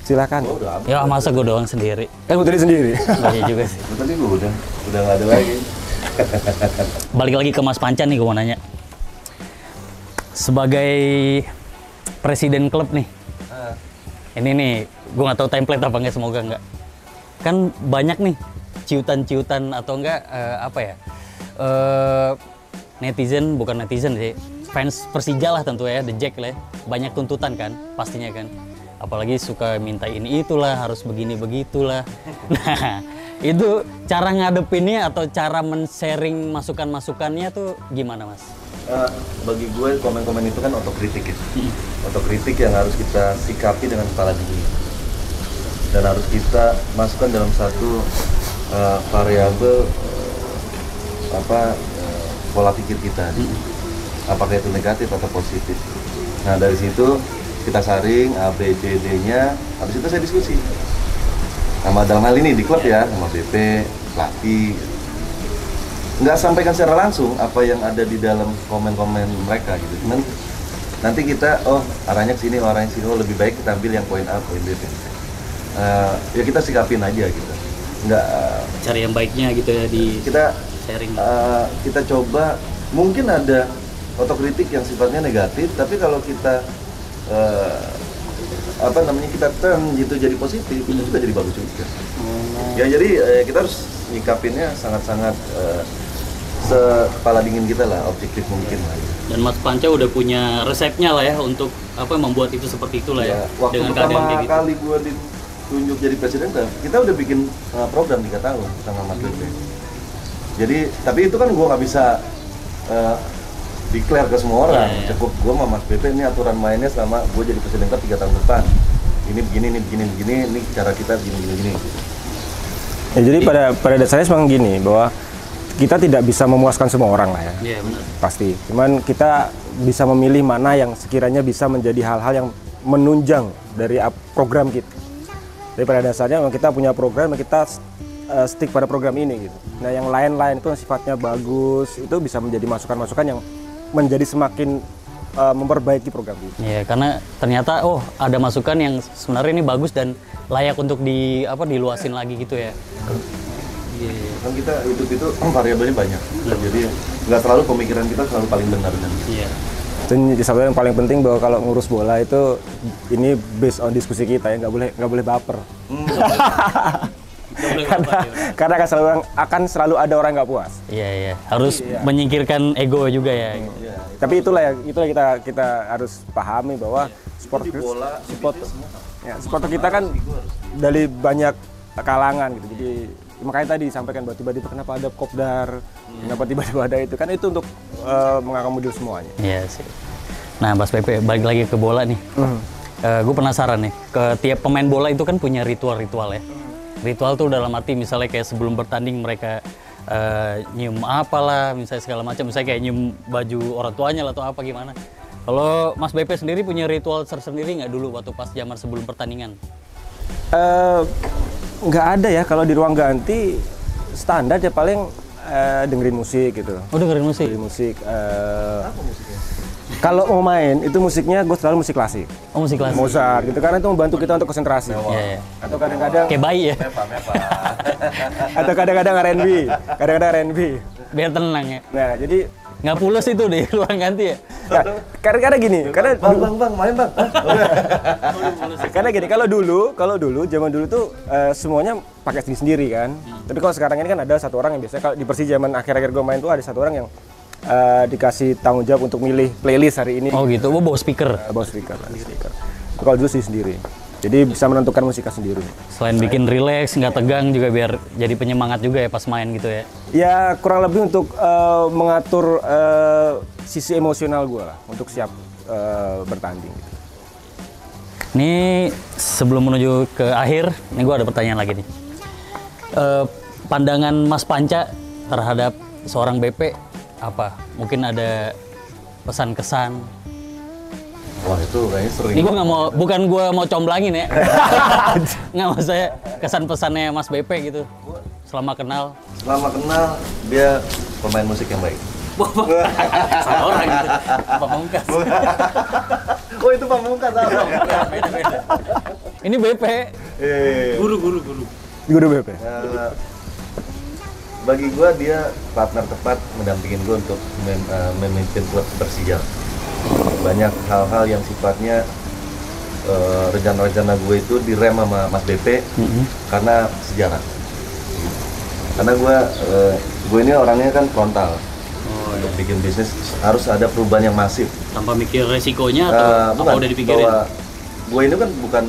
Silakan. Ya masa gue doang sendiri. Kan gue tadi sendiri. Iya juga sih. Tadi gue udah nggak ada lagi. Balik lagi ke Mas Panca nih, gue mau nanya. Sebagai presiden klub nih, ini nih, gue nggak tahu template apa nggak, semoga nggak. Kan banyak nih ciutan-ciutan atau enggak netizen, bukan netizen sih, fans Persija lah tentu ya, The Jack lah ya. Banyak tuntutan kan, pastinya kan. Apalagi suka minta ini itulah, harus begini begitulah. Nah, itu cara ngadepinnya atau cara men-sharing masukan-masukannya tuh gimana Mas? Bagi gue komen-komen itu kan otokritik ya. Otokritik yang harus kita sikapi dengan kepala dingin. Dan harus kita masukkan dalam satu variabel pola pikir kita. Apakah itu negatif atau positif. Nah dari situ kita saring A, B, C, D-nya, habis itu saya diskusi. Sama dalam hal ini di klub ya, sama BP, pelatih. Nggak sampaikan secara langsung apa yang ada di dalam komen-komen mereka gitu. Cuman nanti kita, arahnya ke sini, arahnya ke sini, lebih baik kita ambil yang poin A, poin B. Ya kita sikapin aja gitu. Nggak Cari yang baiknya gitu ya di kita sharing. Kita coba, mungkin ada otokritik yang sifatnya negatif, tapi kalau kita kita turn gitu jadi positif, itu juga jadi bagus juga. Ya jadi kita harus nyikapinnya sangat-sangat sekepala dingin kita lah, objektif mungkin lah. Dan Mas Panca udah punya resepnya lah ya untuk membuat itu seperti itulah ya. Waktu Dengan pertama keadaan kayak gitu. kali gue ditunjuk jadi presiden, kita udah bikin program 3 tahun sama Mas BP. Jadi, tapi itu kan gue nggak bisa declare ke semua orang. Iya. Cukup gue sama Mas BP, ini aturan mainnya selama gue jadi presiden klub 3 tahun depan. Ini begini, ini cara kita gini. Ya, jadi pada dasarnya memang gini, bahwa kita tidak bisa memuaskan semua orang lah ya. Iya benar. Pasti. Cuman kita bisa memilih mana yang sekiranya bisa menjadi hal-hal yang menunjang dari program kita. Tapi pada dasarnya memang kita punya program yang kita stick pada program ini gitu. Nah yang lain-lain itu yang sifatnya bagus itu bisa menjadi masukan-masukan yang menjadi semakin memperbaiki program ini. Iya, karena ternyata ada masukan yang sebenarnya ini bagus dan layak untuk diluasin lagi gitu ya. Iya. Kan kita hidup itu variabelnya banyak. Jadi nggak selalu pemikiran kita selalu paling benar kan. Iya. Itu yang paling penting bahwa kalau ngurus bola itu ini based on diskusi kita ya, nggak boleh baper. Karena akan selalu ada orang nggak puas. Iya. Harus menyingkirkan ego juga ya. Iya. Tapi itulah kita harus pahami bahwa supporter kita kan dari banyak kalangan gitu. Jadi makanya tadi disampaikan bahwa tiba-tiba kenapa ada kopdar, kenapa tiba-tiba ada itu kan itu untuk mengakomodir semuanya. Iya sih. Nah, Mas Pepe balik lagi ke bola nih. Gue penasaran nih, tiap pemain bola itu kan punya ritual-ritual ya. Ritual tuh dalam arti misalnya kayak sebelum bertanding mereka nyium apalah, misalnya segala macam, misalnya kayak nyium baju orang tuanya lah atau apa gimana. Kalau Mas Pepe sendiri punya ritual tersendiri nggak dulu waktu pas zaman sebelum pertandingan? Nggak ada ya, kalau di ruang ganti standar ya paling dengerin musik gitu. Oh, dengerin musik? Dengerin musik. Kalau mau main itu musiknya gue selalu musik klasik. Oh, musik klasik. Mozart gitu, karena itu membantu kita untuk konsentrasi. Iya. Atau kadang-kadang kayak bayi ya. Atau kadang-kadang R&B. Biar tenang ya. Nah, jadi nggak pules itu di ruang ganti ya? Nah, karena gini, karena bang main bang. Karena gini, kalau dulu zaman dulu tuh semuanya pakai sendiri kan. Tapi kalau sekarang ini kan ada satu orang yang biasanya kalau di Persija zaman akhir-akhir gue main tuh ada satu orang yang dikasih tanggung jawab untuk milih playlist hari ini. Oh gitu, bawa speaker? Bawa speaker. Kalau dulu sih sendiri. Jadi bisa menentukan musiknya sendiri. Selain bikin rileks, nggak tegang juga biar jadi penyemangat juga ya pas main gitu ya? Ya kurang lebih untuk mengatur sisi emosional gue lah untuk siap bertanding. Ini sebelum menuju ke akhir, ini gue ada pertanyaan lagi nih. Pandangan Mas Panca terhadap seorang BP apa? Mungkin ada pesan-kesan? Wah itu kayaknya sering. Ini gue nggak mau, bukan gue mau comblangin ya. Nggak mau saya kesan-pesannya Mas BP gitu. Selama kenal dia pemain musik yang baik. Salah orang gitu. Pamungkas. Oh itu Pamungkas apa? Beda. Ini BP. Guru. Guru BP. Bagi gua dia partner tepat mendampingin gua untuk memimpin klub Persija. Banyak hal-hal yang sifatnya rencana-rencana gue itu direm sama Mas BP karena sejarah. Karena gue ini orangnya kan frontal. Untuk bikin bisnis harus ada perubahan yang masif. Tanpa mikir resikonya atau apa udah dipikirin? Gue ini kan bukan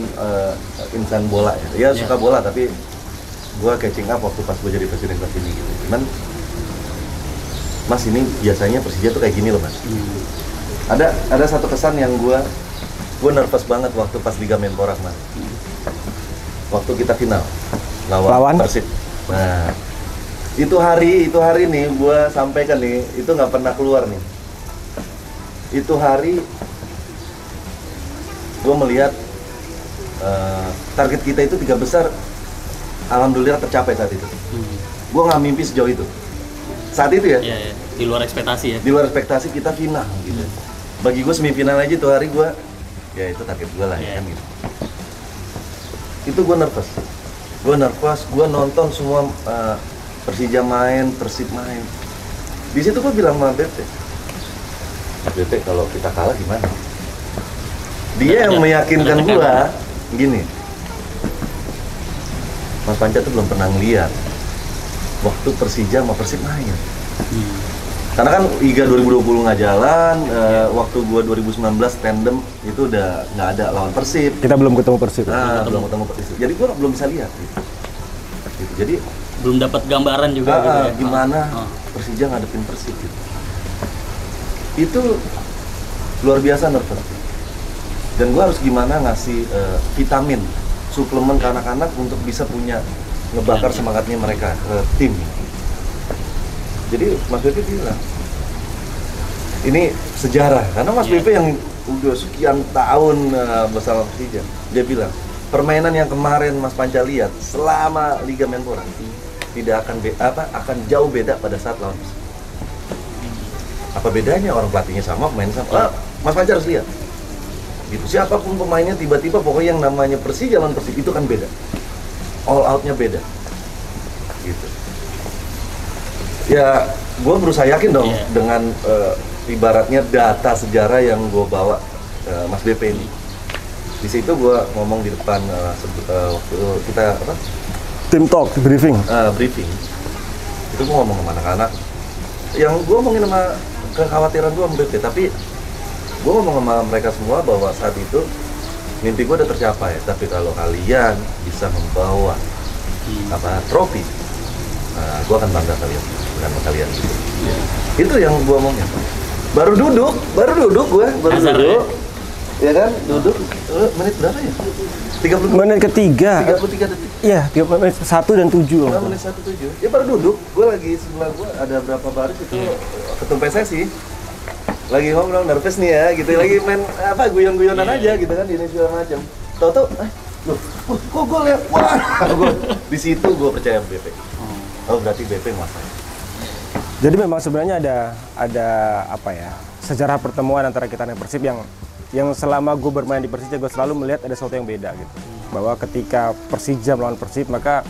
insan bola ya. Ya suka bola tapi gue catching up waktu pas gue jadi presiden klub ini gitu. Cuman Mas ini biasanya Persija tuh kayak gini loh Mas. Ada satu kesan yang gue nervous banget waktu pas Liga Menpora Mas. Waktu kita final lawan Persib. Nah, itu hari nih gue sampaikan nih, itu nggak pernah keluar nih. Itu hari gue melihat target kita itu 3 besar, alhamdulillah tercapai saat itu. Gue nggak mimpi sejauh itu. Saat itu ya. Iya. Di luar ekspektasi ya. Di luar ekspektasi kita final gitu. Bagi gue semifinal aja tuh hari gue, ya itu target gue lah ya kan gitu. Itu gue nervous, gue nonton semua Persija main, Persib main. Di situ gue bilang sama BP, kalau kita kalah gimana? Dia yang meyakinkan gue, gini, Mas Panca tuh belum pernah ngeliat waktu Persija sama Persib main. Karena kan Liga 2020 nggak jalan, waktu gua 2019 tandem itu udah nggak ada lawan Persib. Kita belum ketemu Persib. Belum ketemu Persib. Jadi gua belum bisa lihat. Gitu. Jadi belum dapat gambaran juga gitu ya. Gimana Persija ngadepin Persib gitu. Itu luar biasa nervous. Dan gua harus gimana ngasih vitamin, suplemen ke anak-anak untuk bisa punya ngebakar semangatnya mereka ke tim. Jadi Mas BP bilang, ini sejarah, karena Mas BP yang udah sekian tahun bersama Persija, dia bilang, permainan yang kemarin Mas Panca lihat selama Liga Menpora tidak akan jauh beda pada saat lawan Persib. Apa bedanya orang pelatihnya sama, pemain sama? Mas Panca harus lihat. Gitu. Siapapun pemainnya tiba-tiba pokoknya yang namanya Persija lawan Persib itu kan beda. All out-nya beda. Gitu. Ya, gue berusaha yakin dong dengan ibaratnya data sejarah yang gue bawa Mas BP ini. Di situ gue ngomong di depan waktu kita Team talk, briefing. Briefing. Itu gue ngomong sama anak-anak. Yang gue ngomongin sama kekhawatiran gue sama BP, tapi gue ngomong sama mereka semua bahwa saat itu mimpi gue udah tercapai. Tapi kalau kalian bisa membawa trofi, gue akan bangga dengan kalian. Itu yang gue omongin. Baru duduk gue, ya kan, duduk, menit berapa ya? 30 Menit ketiga. 33 detik. Iya, 30 menit 1 dan 7. Menit 1-7. Ya baru duduk, gue lagi sebelah gue ada berapa baris itu ketum PSSI. Lagi ngobrol nervous nih ya, gitu. Lagi main guyon-guyonan aja gitu kan, ini segala macam. Tahu-tahu, kok gol ya? Wah, di situ gue percaya BP. Oh, berarti BP masanya. Jadi memang sebenarnya ada apa ya, sejarah pertemuan antara kita dan Persib yang selama gue bermain di Persija gue selalu melihat ada sesuatu yang beda gitu. Bahwa ketika Persija melawan Persib maka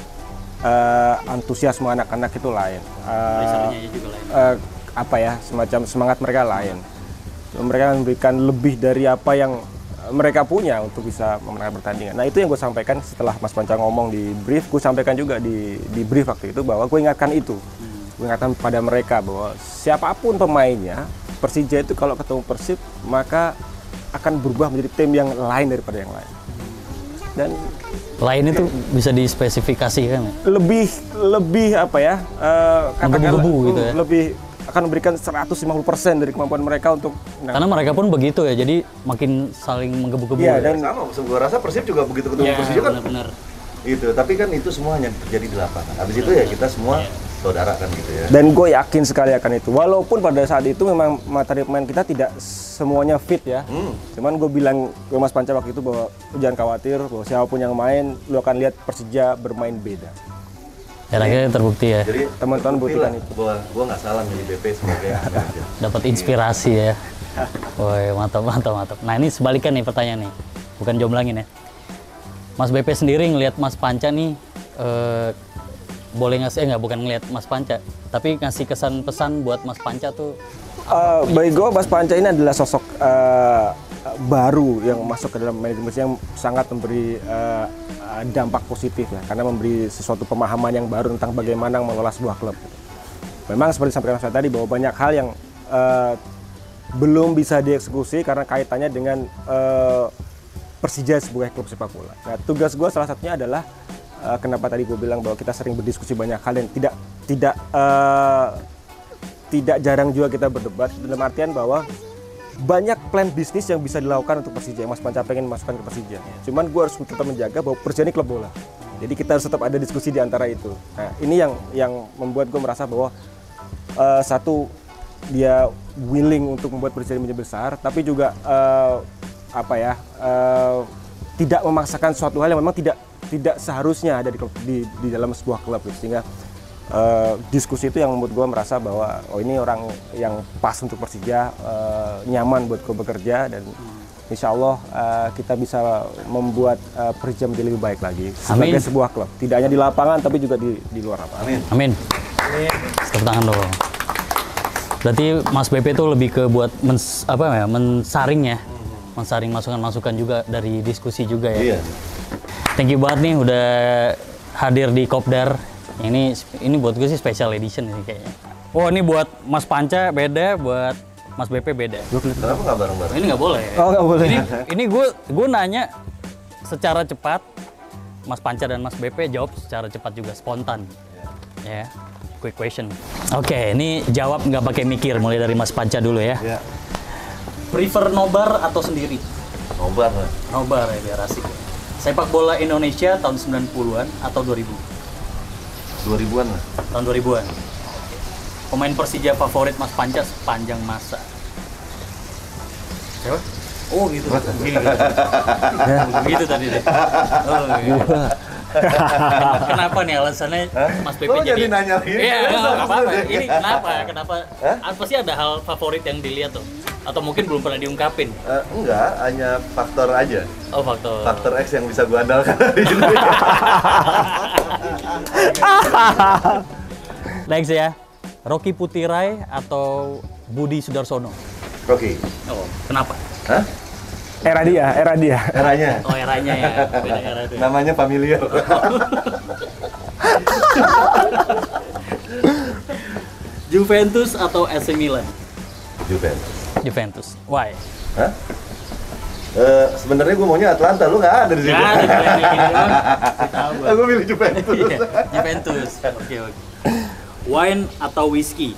antusiasme anak-anak itu lain. Apa ya, semacam semangat mereka lain. Mereka memberikan lebih dari apa yang mereka punya untuk bisa memenangkan pertandingan. Nah itu yang gue sampaikan setelah Mas Panca ngomong di brief, gue sampaikan juga di brief waktu itu bahwa gue ingatkan itu. Gue ingatkan pada mereka bahwa siapapun pemainnya, Persija itu kalau ketemu Persib maka akan berubah menjadi tim yang lain daripada yang lain. Dan lain itu bisa dispesifikasikan ya? Lebih apa ya, katakanlah gitu ya? lebih akan memberikan 150% dari kemampuan mereka untuk karena mereka pun begitu ya, jadi makin saling menggebu-gebu. Iya, ya. dan sama, gue rasa Persib juga begitu ketemu Persija kan. Benar. Itu, tapi kan itu semua hanya terjadi di lapangan. Habis itu ya kita semua saudara kan gitu ya. Dan gue yakin sekali akan itu. Walaupun pada saat itu memang materi pemain kita tidak semuanya fit ya. Cuman gue bilang ke Mas Panca waktu itu bahwa jangan khawatir, bahwa siapapun yang main, lu akan lihat Persija bermain beda. Dan akhirnya terbukti ya. Jadi Teman-teman buktikan itu. Bahwa gue nggak salah milih BP sebagai manajer. Dapat inspirasi ya. Woi, mantap. Nah ini sebalikan nih pertanyaan nih, bukan jomblangin ya. Mas BP sendiri ngelihat Mas Panca nih, boleh ngasih, bukan ngelihat Mas Panca, tapi ngasih kesan pesan buat Mas Panca tuh. Bagi gue Mas Panca ini adalah sosok baru yang masuk ke dalam manajemen yang sangat memberi dampak positif ya, karena memberi sesuatu pemahaman yang baru tentang bagaimana mengelola sebuah klub. Memang seperti sampaikan saya tadi bahwa banyak hal yang belum bisa dieksekusi karena kaitannya dengan Persija sebagai klub sepak bola. Nah, tugas gue salah satunya adalah kenapa tadi gue bilang bahwa kita sering berdiskusi banyak hal dan tidak jarang juga kita berdebat dalam artian bahwa banyak plan bisnis yang bisa dilakukan untuk Persija yang Mas Panca pengen masukkan ke Persija. Cuman gue harus tetap menjaga bahwa Persija ini klub bola. Jadi kita harus tetap ada diskusi di antara itu. Nah, ini yang membuat gue merasa bahwa satu, dia willing untuk membuat Persija menjadi besar, tapi juga tidak memaksakan suatu hal yang memang tidak seharusnya ada di dalam sebuah klub gitu. Sehingga diskusi itu yang membuat gue merasa bahwa ini orang yang pas untuk Persija, nyaman buat gue bekerja, dan insya Allah kita bisa membuat Persija menjadi lebih baik lagi sebagai sebuah klub, tidak hanya di lapangan tapi juga di luar lapangan. Amin. Tepuk tangan dong. Berarti Mas BP itu lebih ke buat mensaring ya, mensaring masukan-masukan juga dari diskusi juga ya. Iya. Thank you banget nih udah hadir di Kopdar. Ini buat gue sih special edition ini kayaknya. Oh ini buat Mas Panca beda, buat Mas BP beda. Kenapa nggak bareng-bareng? Ini nggak boleh. Oh nggak boleh. Ini gue nanya secara cepat, Mas Panca dan Mas BP jawab secara cepat juga, spontan. Ya, quick question. Oke, ini jawab nggak pakai mikir, mulai dari Mas Panca dulu ya. Ya. Prefer nobar atau sendiri? Nobar lah. Nobar ya, biar asik. Sepak bola Indonesia tahun 90-an atau 2000? 2000-an lah. Tahun 2000-an. Pemain Persija favorit Mas Panca sepanjang masa? Siapa? Oh gitu. Begini. Begitu tadi deh. Oh, gitu. Kenapa nih alasannya Mas Pepe Lo jadi nanya lagi? Iya, nggak apa-apa. Ini kenapa? Pasti ada hal favorit yang dilihat tuh? Atau mungkin belum pernah diungkapin? Enggak, hanya faktor aja. Oh, faktor. Faktor X yang bisa gua andalkan hari ini. Next ya, Rocky Putirai atau Budi Sudarsono? Rocky. Oh, kenapa? Hah? Era dia. Eranya. Oh, eranya ya, beda era tuh. Namanya familiar. Juventus atau AC Milan? Juventus. Why? Hah? Sebenarnya gue maunya Atlanta, lu nggak ada di sini. Nggak ada di sini doang. Tahu gua. Gue pilih Juventus. Iya, Juventus. Oke. Wine atau whiskey?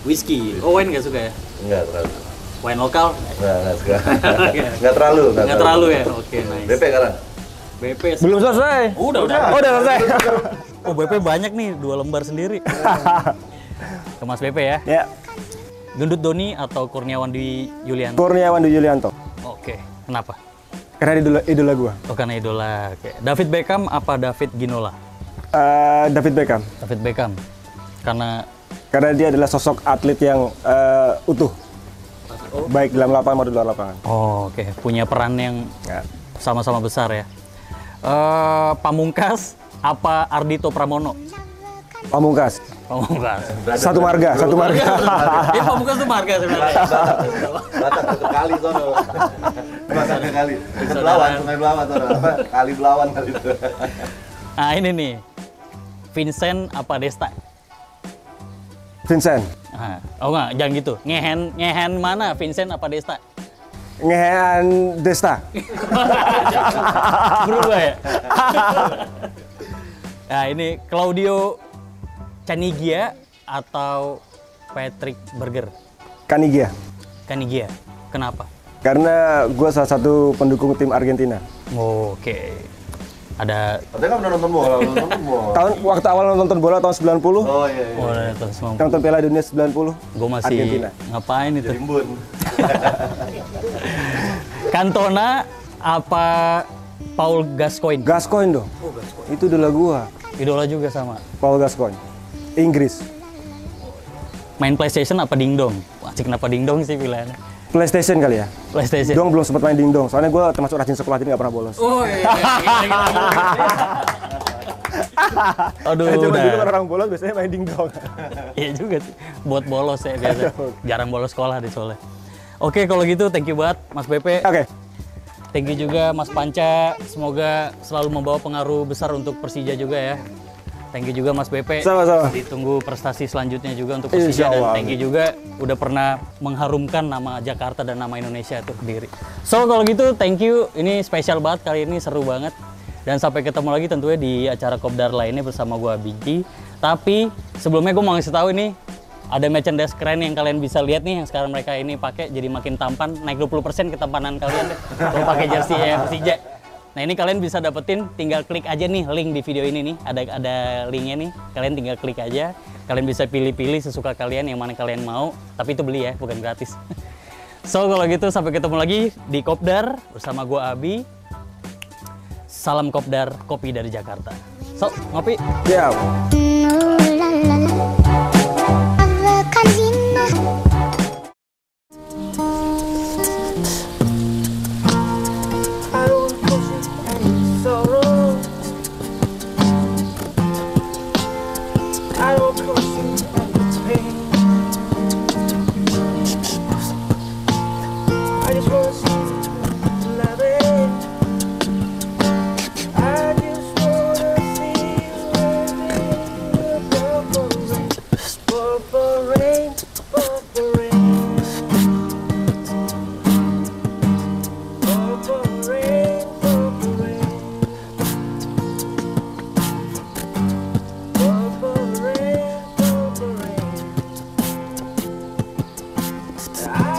Whisky. Oh, wine nggak suka ya? Enggak terlalu. Wine lokal? Enggak suka. Enggak terlalu. Nggak terlalu ya? Oke, nice. BP sekarang? BP. Belum selesai. Udah. Oh, udah selesai. Oh, BP banyak nih, 2 lembar sendiri. Ke Mas BP ya. Ya. Gendut Doni atau Kurniawan Dwi Yulianto? Kurniawan Dwi Yulianto. Oke, kenapa? Karena idola gua. Oh, karena idola. Oke. David Beckham apa David Ginola? David Beckham. David Beckham. Karena dia adalah sosok atlet yang utuh. Baik dalam lapangan maupun di luar lapangan. Oh, oke. Punya peran yang Ya. sama-sama besar ya. Pamungkas apa Ardhito Pramono? Pamungkas. Satu marga. Ini Pamungkas tuh marga sebenarnya. Batak dekat kali sono. Batak dekat kali. Dekat Belawan, Sungai Belawan sono. Apa? Kali Belawan kali itu. Nah, ini nih. Vincent apa Desta? Vincent. Nah, oh enggak, jangan gitu. Ngehen mana Vincent apa Desta? Ngehean Desta. Berubah ya? Nah, ini Claudio Canigia atau Patrick Berger? Canigia. Canigia. Kenapa? Karena gue salah satu pendukung tim Argentina. Oh, oke. Ada Katanya kan udah nonton bola. Waktu awal nonton bola tahun 90, Oh iya. oh, ada tahun 90. nonton Piala Dunia 90, Gue masih Argentina. ngapain itu? Rimbun. Cantona apa Paul Gascoigne? Gascoigne dong. Itu idola gua. Idola juga sama. Paul Gascoigne. Inggris. Main PlayStation apa dingdong? Wah, kenapa dingdong sih pilihannya? PlayStation kali ya. PlayStation. Dong belum sempat main dingdong. Soalnya gua termasuk rajin sekolah jadi nggak pernah bolos. Oh iya. Aduh, Cuma udah. dulu kan orang bolos biasanya main dingdong. Iya juga sih. Buat bolos ya biasa. Jarang bolos sekolah di Soleh. Oke, kalau gitu thank you banget Mas BP. Oke. Thank you juga Mas Panca. Semoga selalu membawa pengaruh besar untuk Persija juga ya. Thank you juga Mas BP. Sama-sama. Ditunggu prestasi selanjutnya juga untuk Persija. Insya Dan Allah. thank you juga udah pernah mengharumkan nama Jakarta dan nama Indonesia itu sendiri. So kalau gitu thank you. Ini spesial banget kali ini, seru banget. Dan sampai ketemu lagi tentunya di acara Kopdar lainnya bersama gua Bigi. Tapi sebelumnya gue mau ngasih tahu ini ada merchandise keren yang kalian bisa lihat nih yang sekarang mereka ini pakai, jadi makin tampan, naik 20% ketampanan kalian deh kalau pakai jersey Persija. Nah, ini kalian bisa dapetin, tinggal klik aja nih link di video ini nih, ada linknya nih, kalian tinggal klik aja. Kalian bisa pilih-pilih sesuka kalian yang mana kalian mau, tapi itu beli ya, bukan gratis. So kalau gitu sampai ketemu lagi di Kopdar bersama gua Abi. Salam Kopdar, kopi dari Jakarta. So, ngopi. Ya. I